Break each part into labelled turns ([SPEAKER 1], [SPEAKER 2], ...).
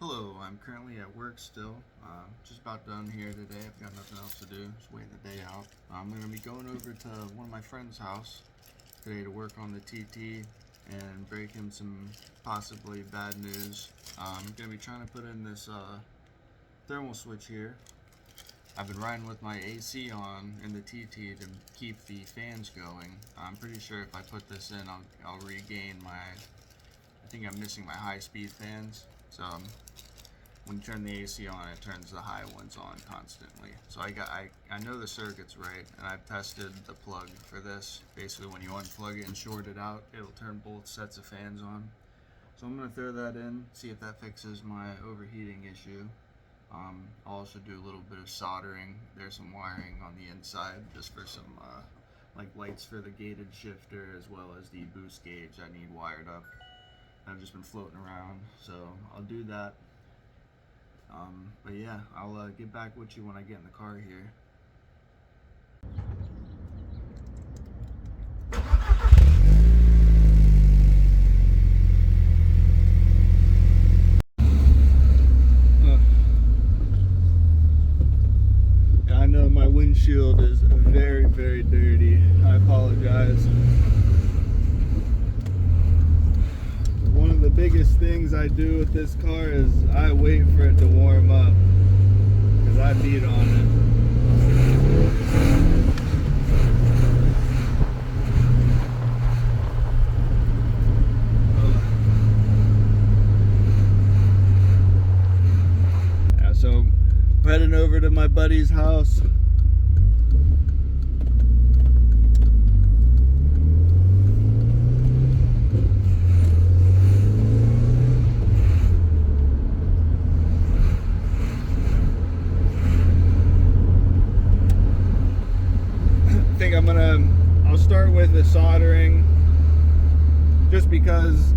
[SPEAKER 1] Hello, I'm currently at work still. Just about done here today. I've got nothing else to do. Just waiting the day out. I'm going to be going over to one of my friend's house today to work on the TT and break him some possibly bad news. I'm going to be trying to put in this thermal switch here. I've been riding with my AC on in the TT to keep the fans going. I'm pretty sure if I put this in, I'll regain my. I think I'm missing my high-speed fans. So when you turn the AC on, it turns the high ones on constantly. So I know the circuit's right, and I've tested the plug for this. Basically, when you unplug it and short it out, it'll turn both sets of fans on. So I'm gonna throw that in, see if that fixes my overheating issue. I'll also do a little bit of soldering. There's some wiring on the inside just for some like lights for the gated shifter, as well as the boost gauge I need wired up. I've just been floating around, so I'll do that. But yeah, I'll get back with you when I get in the car here. I know my windshield is very, very dirty. I apologize. One of the biggest things I do with this car is I wait for it to warm up because I beat on it. Yeah, so I'm heading over to my buddy's house. I'll start with the soldering, just because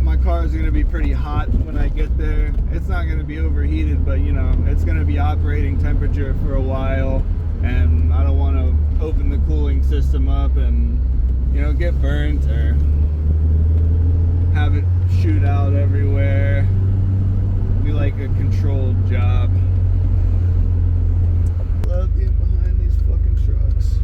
[SPEAKER 1] my car is going to be pretty hot when I get there. It's not going to be overheated, but you know, it's going to be operating temperature for a while, and I don't want to open the cooling system up and, you know, get burnt or have it shoot out everywhere. Be like a controlled job. Love being behind these fucking trucks.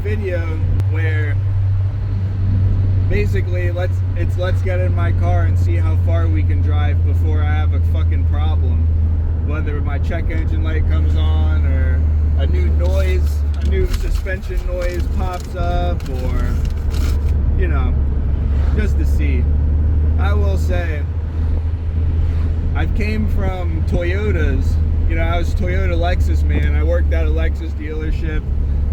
[SPEAKER 1] Video where basically let's get in my car and see how far we can drive before I have a fucking problem, whether my check engine light comes on or a new suspension noise pops up, or, you know, just to see. I will say I've came from Toyotas. You know, I was a Toyota Lexus man. I worked at a Lexus dealership.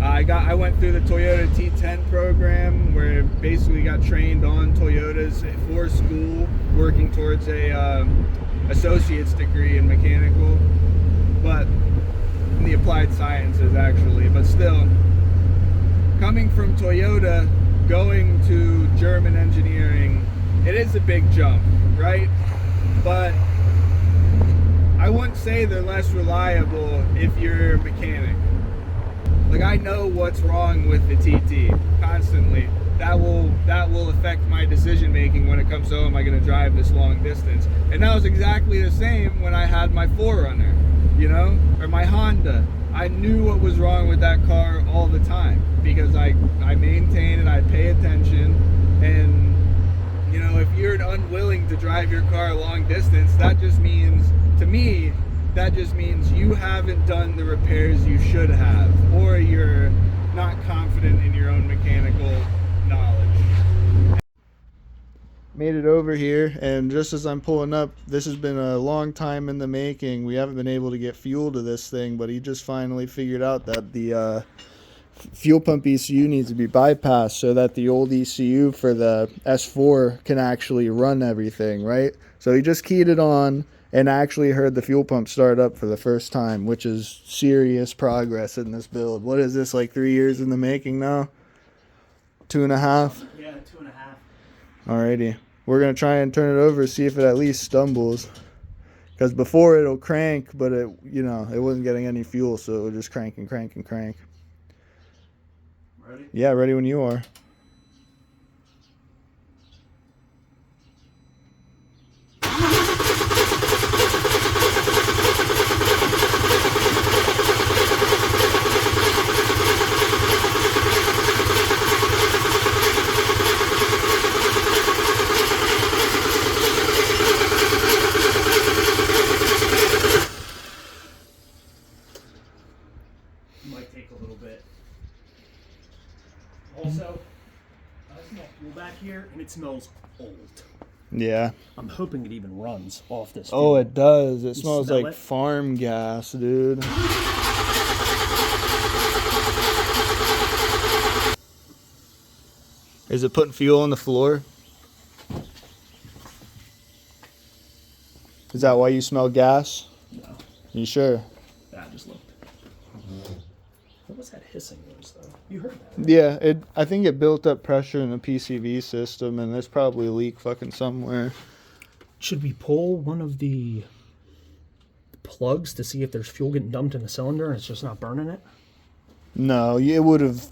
[SPEAKER 1] I went through the Toyota T10 program, where basically got trained on Toyotas for school, working towards a associate's degree in mechanical, but in the applied sciences actually. But still, coming from Toyota, going to German engineering, it is a big jump, right? But I wouldn't say they're less reliable if you're a mechanic. Like, I know what's wrong with the TT constantly. That will affect my decision making when it comes to, oh, am I going to drive this long distance? And that was exactly the same when I had my 4Runner, you know, or my Honda. I knew what was wrong with that car all the time because I maintain it, I pay attention, and, you know, if you're unwilling to drive your car a long distance, that just means, to me, that just means you haven't done the repairs you should have, or you're not confident in your own mechanical knowledge. Made it over here, and just as I'm pulling up, this has been a long time in the making. We haven't been able to get fuel to this thing, but he just finally figured out that the fuel pump ECU needs to be bypassed so that the old ECU for the S4 can actually run everything, right? So he just keyed it on and actually heard the fuel pump start up for the first time, which is serious progress in this build. What is this, like 3 years in the making now? 2.5?
[SPEAKER 2] Yeah, 2.5.
[SPEAKER 1] Alrighty. We're going to try and turn it over, see if it at least stumbles. Because before it'll crank, but it, you know, it wasn't getting any fuel, so it'll just crank and crank and crank.
[SPEAKER 2] Ready?
[SPEAKER 1] Yeah, ready when you are.
[SPEAKER 2] Might take a little bit. Also, I smell fuel back here, and it smells old.
[SPEAKER 1] Yeah.
[SPEAKER 2] I'm hoping it even runs off this
[SPEAKER 1] Oh,
[SPEAKER 2] fuel.
[SPEAKER 1] it does. It
[SPEAKER 2] You
[SPEAKER 1] smells
[SPEAKER 2] smell
[SPEAKER 1] like
[SPEAKER 2] it?
[SPEAKER 1] farm gas, dude. Is it putting fuel on the floor? Is that why you smell gas?
[SPEAKER 2] No,
[SPEAKER 1] You sure?
[SPEAKER 2] that just looked. What was that hissing noise, though? You heard that, right?
[SPEAKER 1] Yeah, I think it built up pressure in the PCV system, and there's probably a leak fucking somewhere.
[SPEAKER 2] Should we pull one of the plugs to see if there's fuel getting dumped in the cylinder and it's just not burning it?
[SPEAKER 1] No, it would have.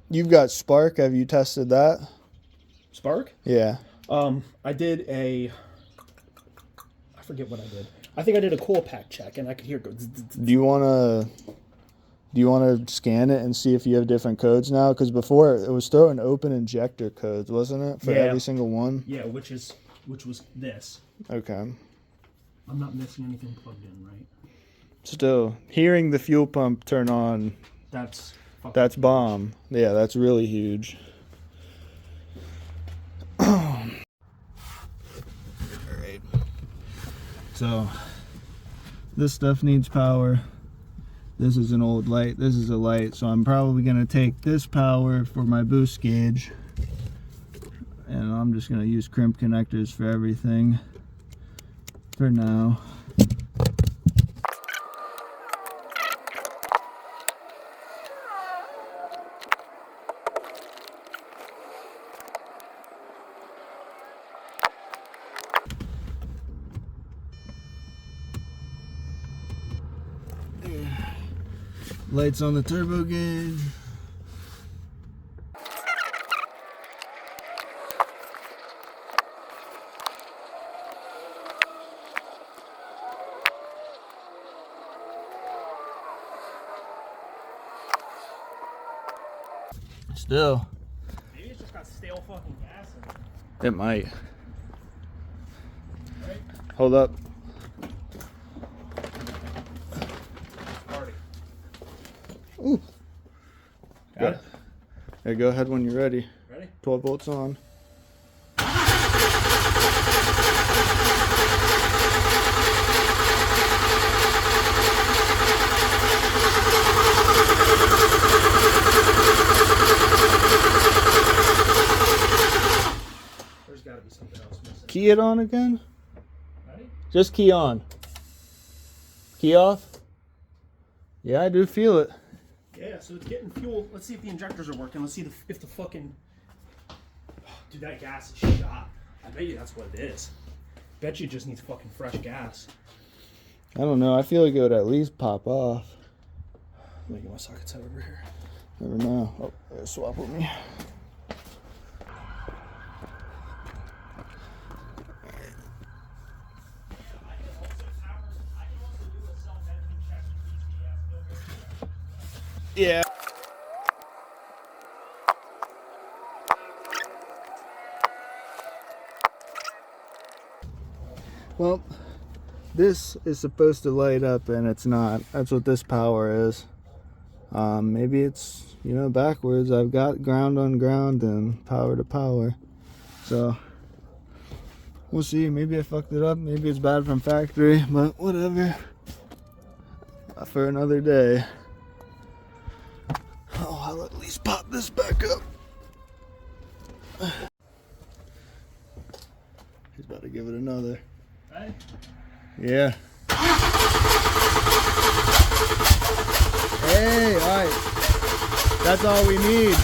[SPEAKER 1] You've got spark. Have you tested that?
[SPEAKER 2] Spark?
[SPEAKER 1] Yeah.
[SPEAKER 2] I did I forget what I did. I think I did a coil pack check, and I could hear it go.
[SPEAKER 1] Do you want to scan it and see if you have different codes now? Because before it was throwing open injector codes, wasn't it, for every single one?
[SPEAKER 2] Yeah, which was this.
[SPEAKER 1] Okay.
[SPEAKER 2] I'm not missing anything plugged in, right?
[SPEAKER 1] Still, hearing the fuel pump turn on,
[SPEAKER 2] That's
[SPEAKER 1] bomb. Yeah, that's really huge. Alright. So, this stuff needs power. This is an old light. This is a light. So I'm probably going to take this power for my boost gauge. And I'm just going to use crimp connectors for everything for now. Lights on the turbo gauge. Still.
[SPEAKER 2] Maybe it's just got stale fucking gas in it.
[SPEAKER 1] It might.
[SPEAKER 2] Right?
[SPEAKER 1] Hold up.
[SPEAKER 2] Party.
[SPEAKER 1] Ooh.
[SPEAKER 2] Got it?
[SPEAKER 1] There, go ahead when you're ready.
[SPEAKER 2] Ready?
[SPEAKER 1] 12 volts on.
[SPEAKER 2] There's got to be something else missing.
[SPEAKER 1] Key it on again.
[SPEAKER 2] Ready?
[SPEAKER 1] Just key on. Key off. Yeah, I do feel it.
[SPEAKER 2] Yeah, so it's getting fuel. Let's see if the injectors are working. Let's see if the fucking... Dude, that gas is shot. I bet you that's what it is. Bet you it just needs fucking fresh gas.
[SPEAKER 1] I don't know. I feel like it would at least pop off.
[SPEAKER 2] Let me get my socket set over here.
[SPEAKER 1] Never know. Oh, there, swap with me. Yeah. Well, this is supposed to light up and it's not. That's what this power is. Maybe it's, you know, backwards. I've got ground on ground and power to power. So, we'll see. Maybe I fucked it up. Maybe it's bad from factory, but whatever. For another day. Oh, Please pop this back up. He's about to give it another.
[SPEAKER 2] Right?
[SPEAKER 1] Yeah. Hey, alright. That's all we need.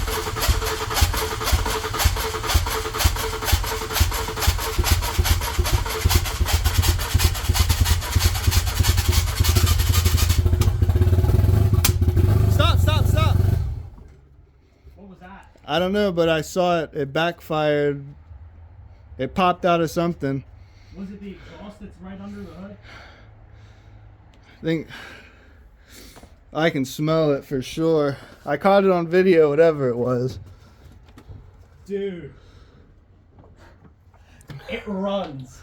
[SPEAKER 1] Stop.
[SPEAKER 2] What was that?
[SPEAKER 1] I don't know, but I saw it. It backfired. It popped out of something.
[SPEAKER 2] Was it the exhaust that's right under the hood?
[SPEAKER 1] I think I can smell it for sure. I caught it on video, whatever it was.
[SPEAKER 2] Dude. It runs.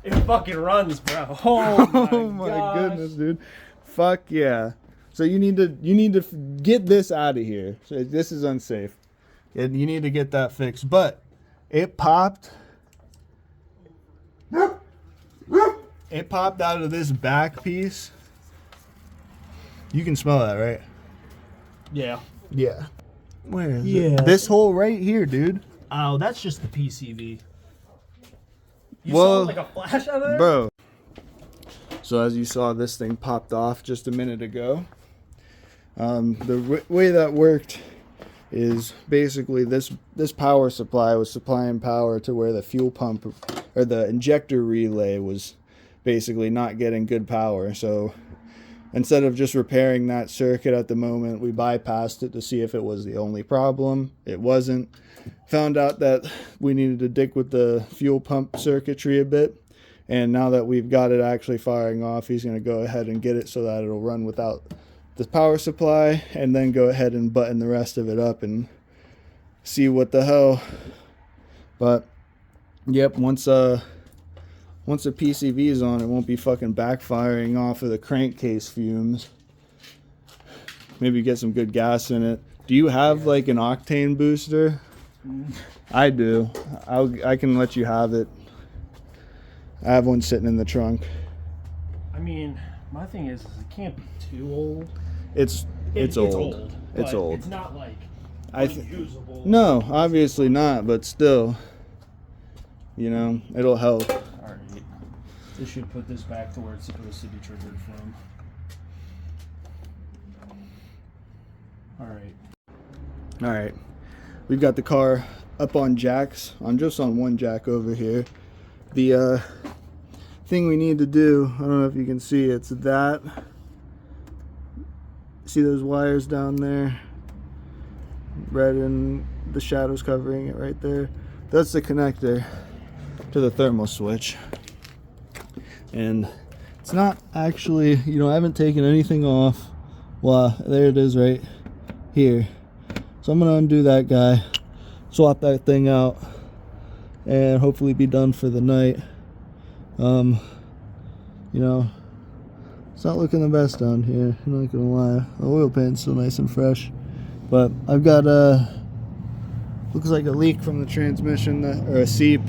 [SPEAKER 2] It fucking runs, bro.
[SPEAKER 1] Oh my goodness, dude. Fuck yeah. So you need to get this out of here. So this is unsafe. And you need to get that fixed. But it popped. It popped out of this back piece. You can smell that, right?
[SPEAKER 2] Yeah.
[SPEAKER 1] Yeah. Where is it? This hole right here, dude.
[SPEAKER 2] Oh, that's just the PCV. You
[SPEAKER 1] Well,
[SPEAKER 2] saw like a flash out of there?
[SPEAKER 1] Bro. So as you saw, this thing popped off just a minute ago. The way that worked is basically this power supply was supplying power to where the fuel pump or the injector relay was basically not getting good power. So instead of just repairing that circuit at the moment, we bypassed it to see if it was the only problem. It wasn't. Found out that we needed to dick with the fuel pump circuitry a bit. And now that we've got it actually firing off, he's going to go ahead and get it so that it'll run without the power supply, and then go ahead and button the rest of it up and see what the hell. But yep, once the PCV is on, it won't be fucking backfiring off of the crankcase fumes. Maybe get some good gas in it. Do you have like an octane booster? I do. I can let you have it. I have one sitting in the trunk.
[SPEAKER 2] I mean, my thing is it can't be too old.
[SPEAKER 1] It's old. It's old.
[SPEAKER 2] It's not like unusable.
[SPEAKER 1] No, obviously not, but still, you know, it'll help.
[SPEAKER 2] Alright. This should put this back to where it's supposed to be triggered from. Alright.
[SPEAKER 1] We've got the car up on jacks. I'm just on one jack over here. The thing we need to do, I don't know if you can see, it's that. See those wires down there? Red and the shadows covering it right there. That's the connector to the thermal switch. And it's not actually, you know, I haven't taken anything off. Wow, there it is right here. So I'm gonna undo that guy, swap that thing out, and hopefully be done for the night. You know, it's not looking the best down here, I'm not gonna lie. The oil pan's still nice and fresh, but I've got looks like a leak from the transmission, or a seep.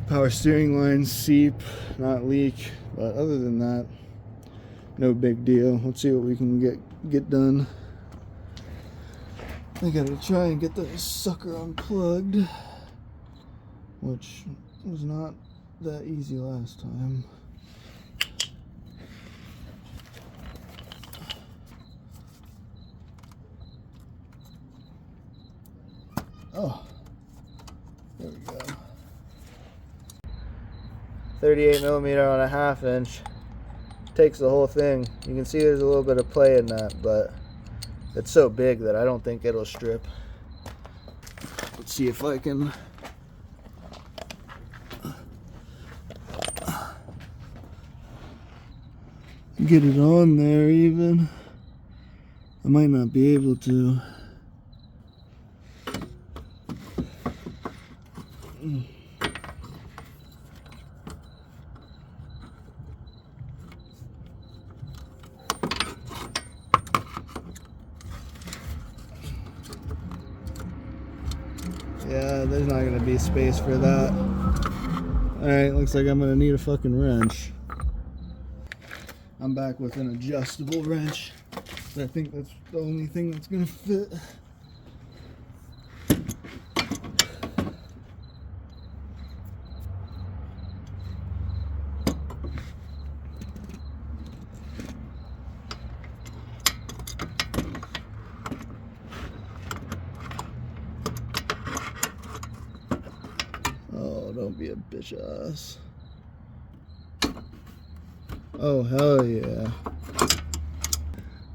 [SPEAKER 1] Power steering line seep, not leak. But other than that, no big deal. Let's see what we can get done. I gotta try and get this sucker unplugged, which was not that easy last time. Oh, there we go. 38mm on a 1/2 inch. Takes the whole thing. You can see there's a little bit of play in that, but it's so big that I don't think it'll strip. Let's see if I can get it on there even. I might not be able to. Yeah, there's not gonna be space for that. Alright, looks like I'm gonna need a fucking wrench. I'm back with an adjustable wrench. I think that's the only thing that's gonna fit. Oh, don't be a bitch ass. Oh, hell yeah.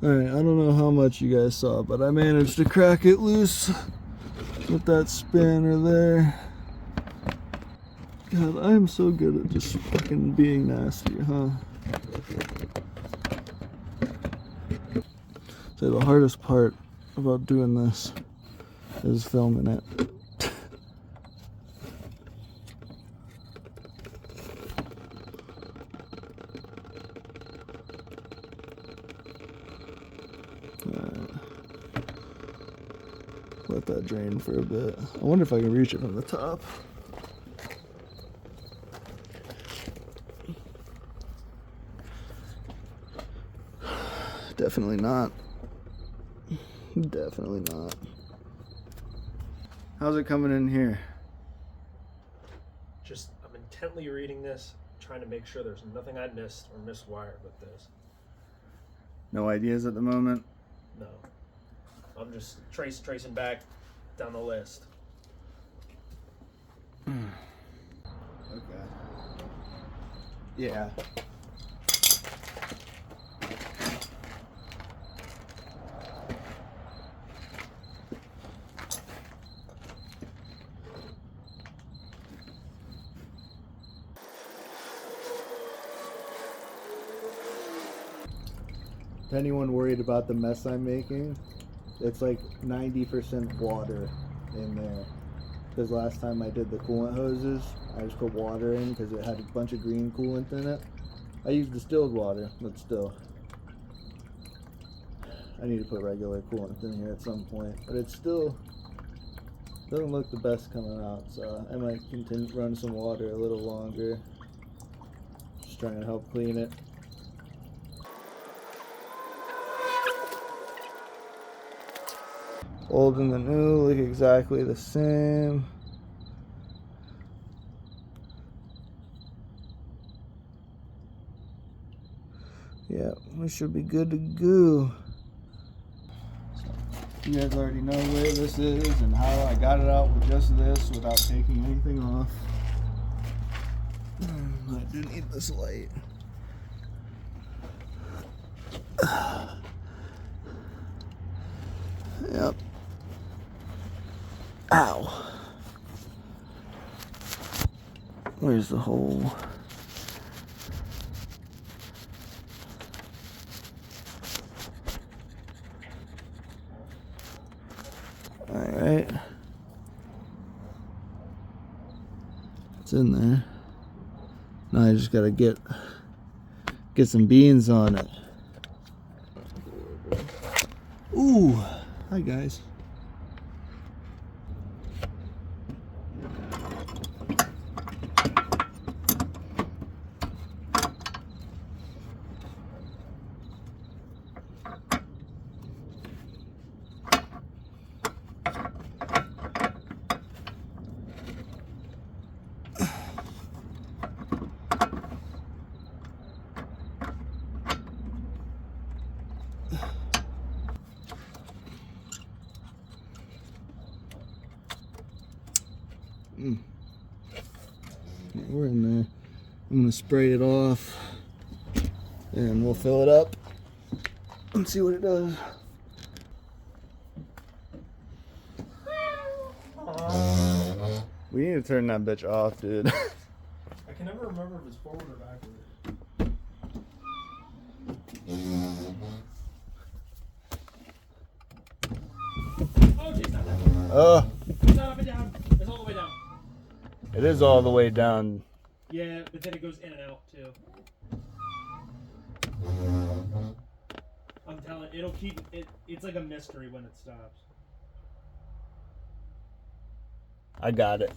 [SPEAKER 1] Alright, I don't know how much you guys saw, but I managed to crack it loose with that spanner there. God, I am so good at just fucking being nasty, huh? So the hardest part about doing this is filming it. Let that drain for a bit. I wonder if I can reach it from the top. Definitely not. Definitely not. How's it coming in here?
[SPEAKER 2] Just, I'm intently reading this, trying to make sure there's nothing I missed or miswired with this.
[SPEAKER 1] No ideas at the moment?
[SPEAKER 2] No. I'm just tracing back down the list.
[SPEAKER 1] Okay. Yeah. If anyone worried about the mess I'm making, it's like 90% water in there. Because last time I did the coolant hoses, I just put water in because it had a bunch of green coolant in it. I used distilled water, but still. I need to put regular coolant in here at some point. But it still doesn't look the best coming out, so I might continue run some water a little longer. Just trying to help clean it. Old and the new look exactly the same. Yeah, we should be good to go. So, you guys already know where this is and how I got it out with just this without taking anything off. I do need this light. Yep. Ow. Where's the hole? Alright. It's in there. Now I just gotta get some beans on it. Ooh. Hi guys. We're in there. I'm gonna spray it off and we'll fill it up and see what it does. We need to turn that bitch off, dude.
[SPEAKER 2] I can never remember if it's forward or backward. Oh, geez, not that one.
[SPEAKER 1] Oh,
[SPEAKER 2] It's not up and down. It's all the way down.
[SPEAKER 1] it is all the way down.
[SPEAKER 2] Yeah, but then it goes in and out too. I'm telling you, it'll keep it. It's like a mystery when it stops.
[SPEAKER 1] I got it.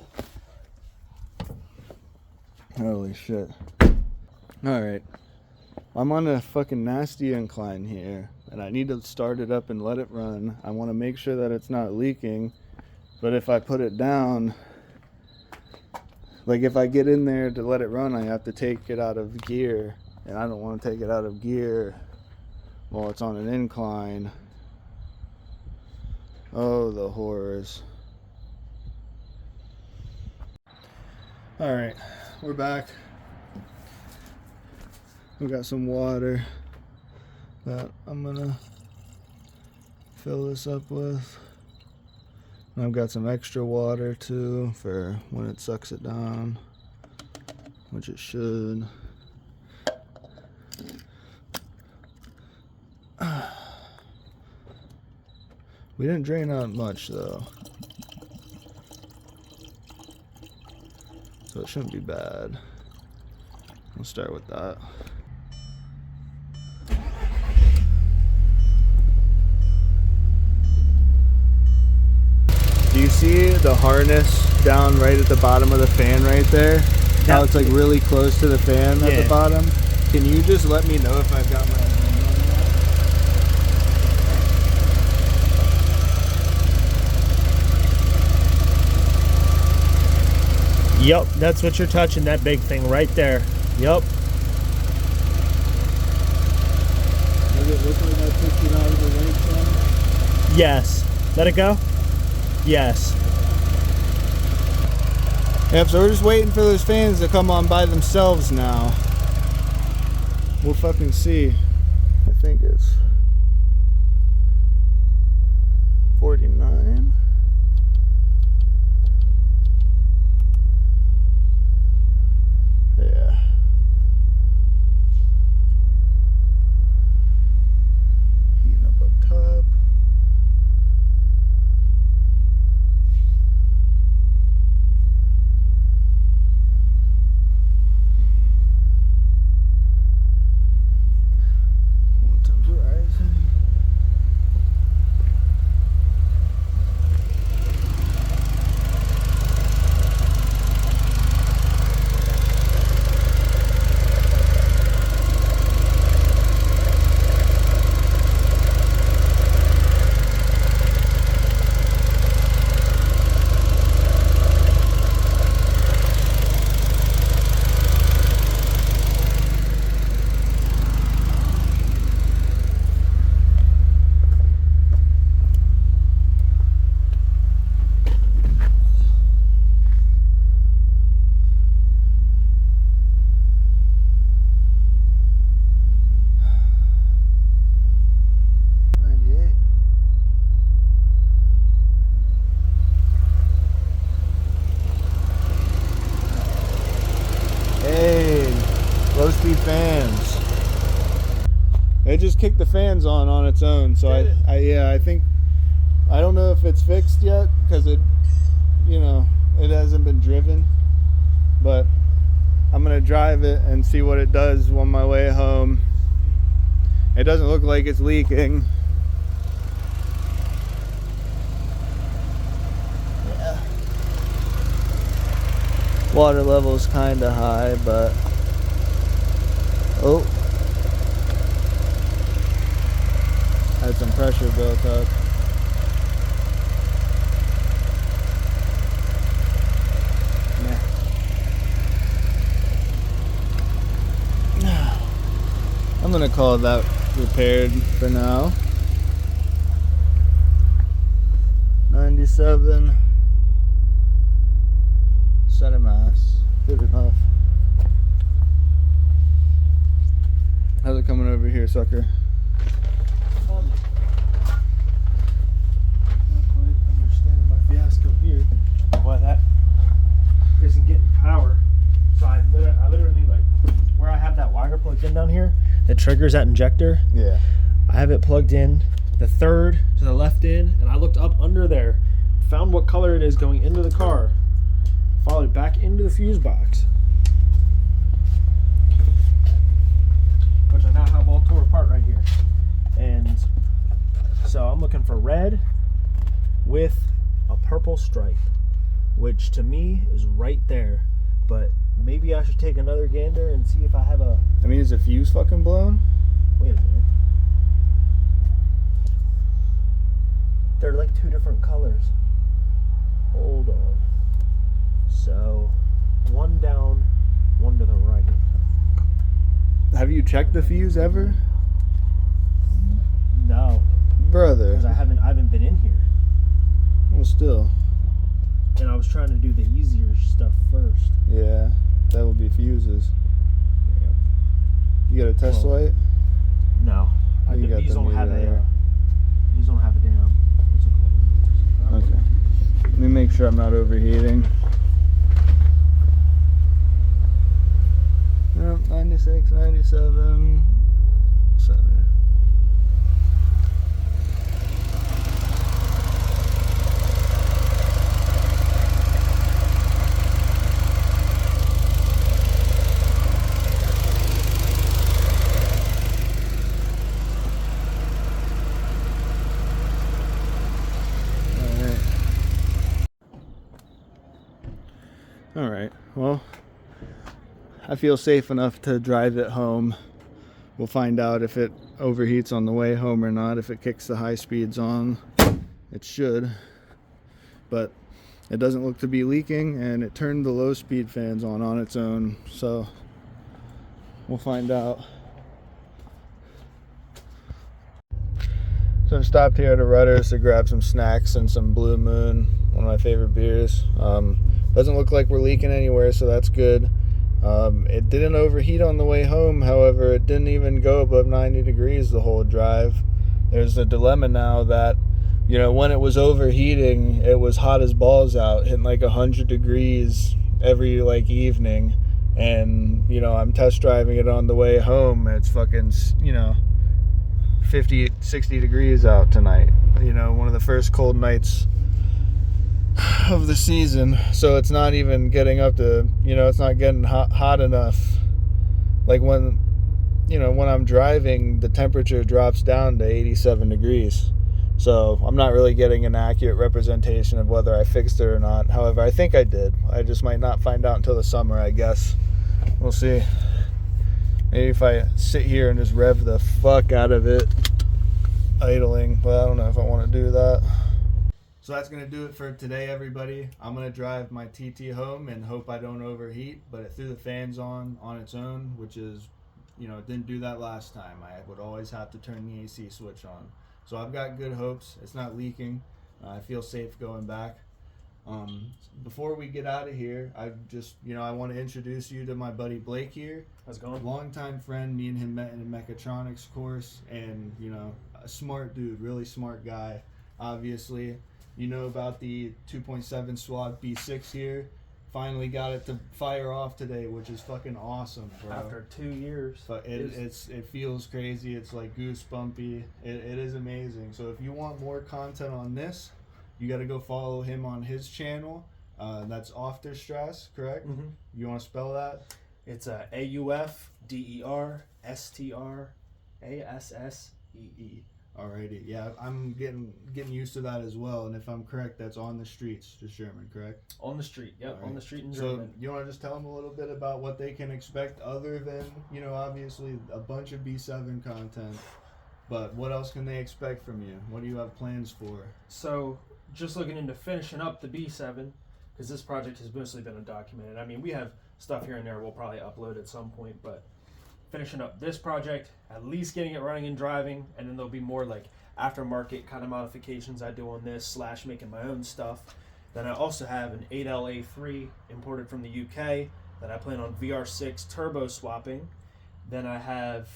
[SPEAKER 1] Holy shit. Alright. I'm on a fucking nasty incline here, and I need to start it up and let it run. I want to make sure that it's not leaking, but if I put it down, like if I get in there to let it run, I have to take it out of gear, and I don't want to take it out of gear while it's on an incline. Oh, the horrors. All right, we're back. We got some water that I'm gonna fill this up with. And I've got some extra water too for when it sucks it down, which it should. We didn't drain out much though, so it shouldn't be bad. We'll start with that. Do you see the harness down right at the bottom of the fan right there? How it's like really close to the fan at the bottom? Can you just let me know if I've got my hand on that?
[SPEAKER 2] Yep, that's what you're touching, that big thing right there. Yep.
[SPEAKER 1] Does it look like I took it out of the lake then?
[SPEAKER 2] Yes. Let it go? Yes.
[SPEAKER 1] Yep, so we're just waiting for those fans to come on by themselves now. We'll fucking see. I think it's 49. Yeah. Heating up top. Low speed fans. It just kicked the fans on its own. So I think, I don't know if it's fixed yet because it hasn't been driven, but I'm gonna drive it and see what it does on my way home. It doesn't look like it's leaking. Yeah. Water level is kind of high, but oh, had some pressure built up. I'm gonna call that repaired for now. 97 center mass, good enough. How's it coming over here, sucker?
[SPEAKER 2] Not quite understanding my fiasco here. Why that isn't getting power. So I literally like where I have that wire plugged in down here that triggers that injector.
[SPEAKER 1] Yeah.
[SPEAKER 2] I have it plugged in, the third to the left in, and I looked up under there, found what color it is going into the car, followed it back into the fuse box, which I now have all tore apart right here. And so I'm looking for red with a purple stripe, which to me is right there. But maybe I should take another gander and see if I have a...
[SPEAKER 1] I mean, is the fuse fucking blown?
[SPEAKER 2] Wait a minute. They're like two different colors. Hold on. So, one down, one to the right.
[SPEAKER 1] Have you checked the fuse ever?
[SPEAKER 2] No,
[SPEAKER 1] Brother.
[SPEAKER 2] because I haven't been in here.
[SPEAKER 1] Well, still.
[SPEAKER 2] And I was trying to do the easier stuff first.
[SPEAKER 1] Yeah, that would be fuses.
[SPEAKER 2] Yep.
[SPEAKER 1] You got a test light?
[SPEAKER 2] No,
[SPEAKER 1] You got
[SPEAKER 2] these
[SPEAKER 1] the
[SPEAKER 2] don't have
[SPEAKER 1] meter
[SPEAKER 2] these don't have a damn. What's it called?
[SPEAKER 1] Okay. Let me make sure I'm not overheating. Yep, 96, 97, 7. All right. Well, I feel safe enough to drive it home. We'll find out if it overheats on the way home or not. If it kicks the high speeds on, it should. But it doesn't look to be leaking, and it turned the low speed fans on its own. So we'll find out. So I've stopped here at a Rutter's to grab some snacks and some Blue Moon, one of my favorite beers. Doesn't look like we're leaking anywhere, so that's good. It didn't overheat on the way home. However, it didn't even go above 90 degrees the whole drive. There's a dilemma now that, you know, when it was overheating, it was hot as balls out, hitting like 100 degrees every like evening. And, you know, I'm test driving it on the way home. It's fucking, you know, 50, 60 degrees out tonight. You know, one of the first cold nights of the season. So it's not even getting up to, you know, it's not getting hot enough. Like when, you know, when I'm driving, the temperature drops down to 87 degrees. So I'm not really getting an accurate representation of whether I fixed it or not. However, I think I did. I just might not find out until the summer, I guess. We'll see. Maybe if I sit here and just rev the fuck out of it, idling, but I don't know if I want to do that. So that's going to do it for today, everybody. I'm going to drive my TT home and hope I don't overheat, but it threw the fans on its own, which is, you know, it didn't do that last time. I would always have to turn the AC switch on. So I've got good hopes. It's not leaking. I feel safe going back. Before we get out of here, I just, you know, I want to introduce you to my buddy Blake here.
[SPEAKER 2] How's it going? Longtime
[SPEAKER 1] friend. Me and him met in a mechatronics course, and, you know, a smart dude, really smart guy. Obviously, you know about the 2.7 SWAT B6 here. Finally got it to fire off today, which is fucking awesome, bro.
[SPEAKER 2] After 2 years.
[SPEAKER 1] But it feels crazy. It's like goosebumpy. It is amazing. So if you want more content on this, you got to go follow him on his channel. That's After Stress, correct?
[SPEAKER 2] Mm-hmm.
[SPEAKER 1] You want to spell that?
[SPEAKER 2] It's AUFDERSTRASSEE.
[SPEAKER 1] Alrighty, yeah, I'm getting used to that as well. And if I'm correct, that's on the streets, just German, correct?
[SPEAKER 2] On the street, yep, right. On the street in
[SPEAKER 1] So
[SPEAKER 2] German.
[SPEAKER 1] you want to just tell them a little bit about what they can expect, other than, you know, obviously a bunch of B7 content. But what else can they expect from you? What do you have plans for?
[SPEAKER 2] So, just looking into finishing up the B7, because this project has mostly been undocumented. I mean, we have stuff here and there we'll probably upload at some point, but finishing up this project, at least getting it running and driving, and then there'll be more like aftermarket kind of modifications I do on this, / making my own stuff. Then I also have an 8LA3 imported from the UK that I plan on VR6 turbo swapping. Then I have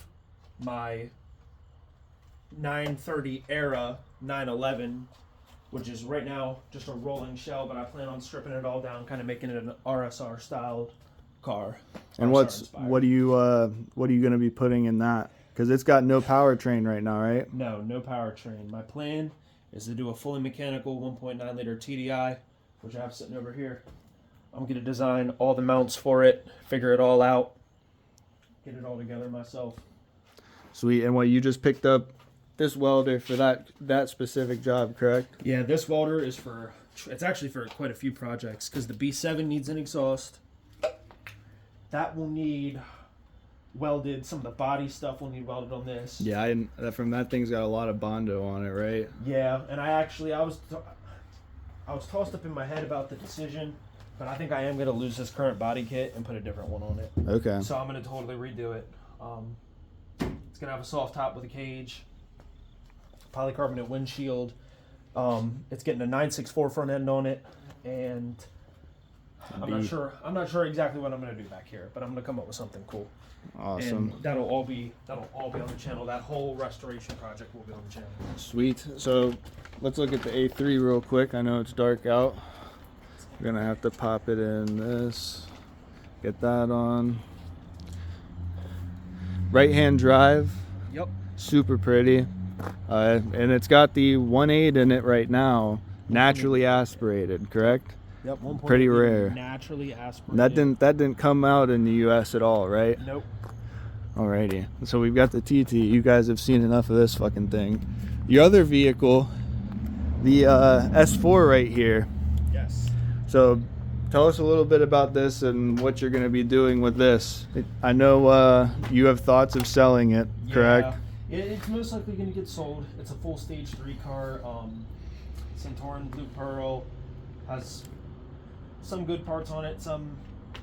[SPEAKER 2] my 930 era 911, which is right now just a rolling shell, but I plan on stripping it all down, kind of making it an RSR style car.
[SPEAKER 1] And what are you going to be putting in that? Because it's got no powertrain right now, right?
[SPEAKER 2] No powertrain. My plan is to do a fully mechanical 1.9 liter TDI, which I have sitting over here. I'm going to design all the mounts for it, figure it all out, get it all together myself.
[SPEAKER 1] Sweet. And what, you just picked up this welder for that specific job, correct?
[SPEAKER 2] Yeah, this welder is it's actually for quite a few projects, because the B7 needs an exhaust. That will need welded. Some of the body stuff will need welded on this.
[SPEAKER 1] Yeah, from that thing's got a lot of Bondo on it, right?
[SPEAKER 2] Yeah, and I was tossed up in my head about the decision, but I think I am going to lose this current body kit and put a different one on it.
[SPEAKER 1] Okay.
[SPEAKER 2] So I'm going to totally redo it. It's going to have a soft top with a cage, polycarbonate windshield. It's getting a 964 front end on it, and I'm not sure exactly what I'm going to do back here, but I'm going to come up with something cool.
[SPEAKER 1] Awesome.
[SPEAKER 2] And that'll all be on the channel. That whole restoration project will be on the channel.
[SPEAKER 1] Sweet. So let's look at the A3 real quick. I know it's dark out. We're gonna have to pop it in this. Get that on. Right-hand drive.
[SPEAKER 2] Yep.
[SPEAKER 1] Super pretty. And it's got the 1.8 in it right now. Naturally aspirated, correct?
[SPEAKER 2] Yep. 1.8
[SPEAKER 1] Pretty rare.
[SPEAKER 2] Naturally aspirated.
[SPEAKER 1] That didn't come out in the US at all, right?
[SPEAKER 2] Nope.
[SPEAKER 1] Alrighty. So we've got the TT. You guys have seen enough of this fucking thing. The other vehicle, the S4 right here.
[SPEAKER 2] Yes.
[SPEAKER 1] So tell us a little bit about this and what you're going to be doing with this. I know you have thoughts of selling it, correct?
[SPEAKER 2] Yeah, it's most likely going to get sold. It's a full stage 3 car. Centauran Blue Pearl has some good parts on it, some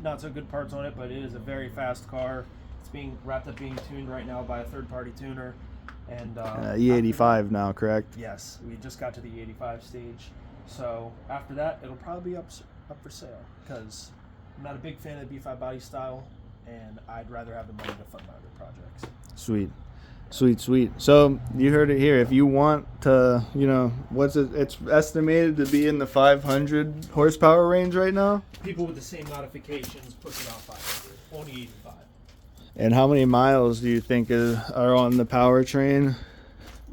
[SPEAKER 2] not so good parts on it, but it is a very fast car. It's being wrapped up being tuned right now by a third-party tuner. And
[SPEAKER 1] E85 now, correct?
[SPEAKER 2] Yes, we just got to the E85 stage. So after that, it'll probably be up for sale, because I'm not a big fan of the B5 body style, and I'd rather have the money to fund my other projects.
[SPEAKER 1] Sweet. Sweet. So you heard it here. If you want to, it's estimated to be in the 500 horsepower range right now.
[SPEAKER 2] People with the same modifications push it out 500, only 85.
[SPEAKER 1] And how many miles do you think are on the powertrain?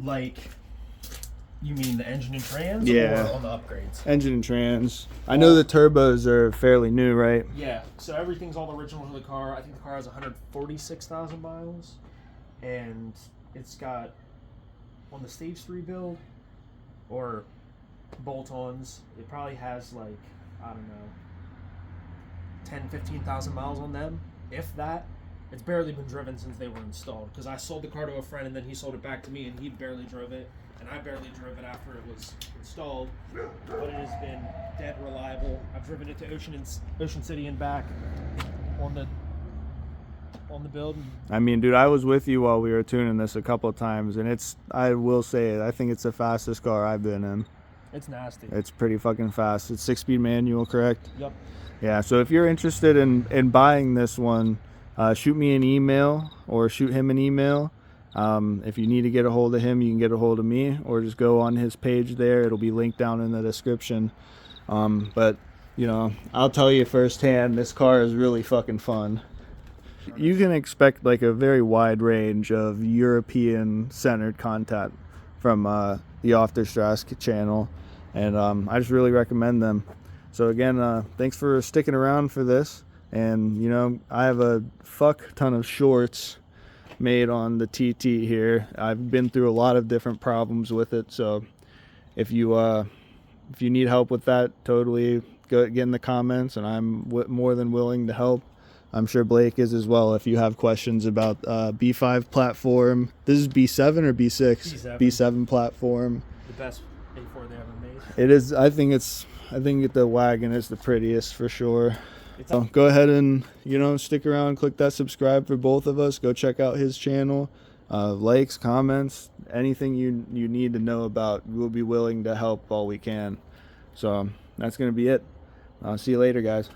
[SPEAKER 2] Like, you mean the engine and trans?
[SPEAKER 1] Yeah.
[SPEAKER 2] Or on the upgrades?
[SPEAKER 1] Engine and trans. I know the turbos are fairly new, right?
[SPEAKER 2] Yeah. So everything's all original to the car. I think the car has 146,000 miles. And it's got, on the stage 3 build, or bolt-ons, it probably has like, I don't know, 10, 15,000 miles on them, if that. It's barely been driven since they were installed, because I sold the car to a friend and then he sold it back to me, and he barely drove it, and I barely drove it after it was installed, but it has been dead reliable. I've driven it to Ocean City and back on the build.
[SPEAKER 1] I mean, dude, I was with you while we were tuning this a couple of times, and I will say it, I think it's the fastest car I've been in.
[SPEAKER 2] It's nasty.
[SPEAKER 1] It's pretty fucking fast. It's 6-speed manual, correct?
[SPEAKER 2] Yep.
[SPEAKER 1] Yeah, so if you're interested in buying this one, shoot me an email or shoot him an email. If you need to get a hold of him, you can get a hold of me, or just go on his page there. It'll be linked down in the description. But, I'll tell you firsthand, this car is really fucking fun. You can expect like a very wide range of European-centered content from the Off der Strasse channel, and I just really recommend them. So again, thanks for sticking around for this. And I have a fuck ton of shorts made on the TT here. I've been through a lot of different problems with it, so if you need help with that, totally go get in the comments, and I'm more than willing to help. I'm sure Blake is as well. If you have questions about B5 platform, this is B7 or B6? B7 platform.
[SPEAKER 2] The best A4 they ever made.
[SPEAKER 1] It is. I think the wagon is the prettiest for sure. So go ahead and stick around, click that subscribe for both of us. Go check out his channel. Likes, comments, anything you need to know about, we'll be willing to help all we can. So that's gonna be it. I'll see you later, guys.